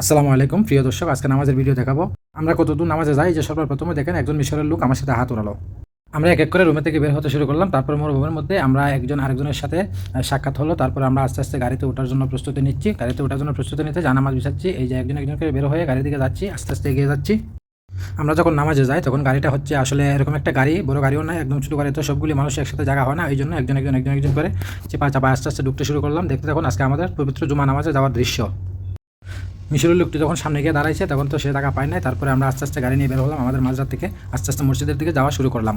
আসসালামু আলাইকুম প্রিয় দর্শক, আজকে নামাজের ভিডিও দেখাবো। আমরা কতদূর নামাজে যাই যে সর্বপ্রথমে দেখেন একজন মিশরের লোক আমার সাথে হাত উড়ালো। আমরা এক এক করে রুমে থেকে বের হতে শুরু করলাম। তারপর মরুভূমির মধ্যে আমরা একজন আরেকজনের সাথে সাক্ষাৎ হলো। তারপর আমরা আস্তে আস্তে গাড়িতে ওঠার জন্য প্রস্তুতি নিচ্ছি। গাড়িতে ওঠার জন্য প্রস্তুতি নিতে জানামাজ বিছাচ্ছি। এই যে একজন একজন করে বের হয়ে গাড়ির দিকে যাচ্ছি, আস্তে আস্তে এগিয়ে যাচ্ছি। আমরা যখন নামাজে যাই তখন গাড়িটা হচ্ছে আসলে এরকম একটা গাড়ি, বড় গাড়িও নয়, একদম ছোটো গাড়ি, তো সবগুলি মানুষ একসাথে জায়গা হয় না। এই জন্য একজন একজন একজন একজন করে চেপা চাপা আস্তে আস্তে ঢুকতে শুরু করলাম। দেখতে তখন আজকে আমাদের পবিত্র জুমা নামাজে যাওয়ার দৃশ্য। মিশরের লোকটি যখন সামনে গিয়ে দাঁড়াইছে তখন তো সে টাকা পায় নাই। তারপরে আমরা আস্তে আস্তে গাড়ি নিয়ে বের হলাম, আমাদের মাঝরাত থেকে আস্তে আস্তে মসজিদের দিকে যাওয়া শুরু করলাম।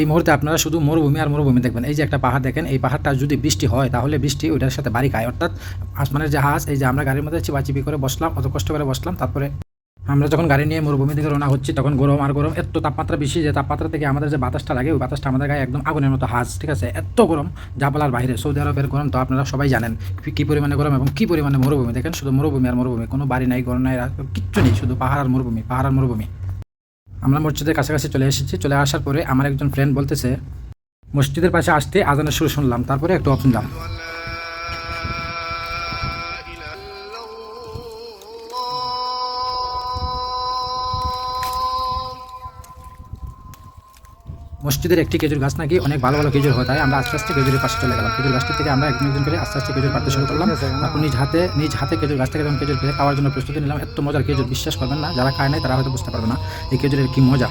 এই মুহূর্তে আপনারা শুধু মরুভূমি আর মরুভূমি দেখবেন। এই যে একটা পাহাড় দেখেন, এই পাহাড়টা যদি বৃষ্টি হয় তাহলে বৃষ্টি ওইটার সাথে বাড়ি খায়, অর্থাৎ আসমানের জাহাজ। এই যে আমরা গাড়ির মধ্যে চিপাচিপি করে বসলাম, অত কষ্ট করে বসলাম। তারপরে আমরা যখন গাড়ি নিয়ে মরুভূমি দিকে রওনা হচ্ছি তখন গরম আর গরম, এত তাপমাত্রা বেশি যে তাপমাত্রা থেকে আমাদের যে বাতাসটা লাগে ওই বাতাসটা আমাদের গায়ে একদম আগুনের মতো হাজ, ঠিক আছে? এত গরম যা বলার বাইরে। সৌদি আরবের গরম তো আপনারা সবাই জানেন কী পরিমাণে গরম এবং কী পরিমাণে মরুভূমি। দেখেন শুধু মরুভূমি আর মরুভূমি, কোনো বাড়ি নাই, ঘর নাই, কিচ্ছু নেই, শুধু পাহাড় আর মরুভূমি, পাহাড় আর মরুভূমি। আমরা মসজিদের কাছাকাছি চলে এসেছি। চলে আসার পরে আমার একজন ফ্রেন্ড বলতেছে মসজিদের পাশে আসতে আজানের সুর শুনলাম, তারপরে একটু অফ শুনলাম। মসজিদের একটি খেজুর গাছ নাকি অনেক ভালো ভালো খেজুর হয়, তাই আমরা আস্তে আস্তে খেজুরের পাশে চলে গেলাম। খেজুর গাছটা থেকে আমরা একজন একজন করে আস্তে আস্তে খেজুর পাড়তে শুরু করলাম। তারপর নিজ হাতে খেজুর গাছ থেকে যখন খেজুর পেরে খাওয়ার জন্য প্রস্তুতি নিলাম। এত মজার খেজুর, বিশ্বাস করবেন না, যারা খায় নাই তারা হয়তো বুঝতে পারবে না এই খেজুরের কি মজা।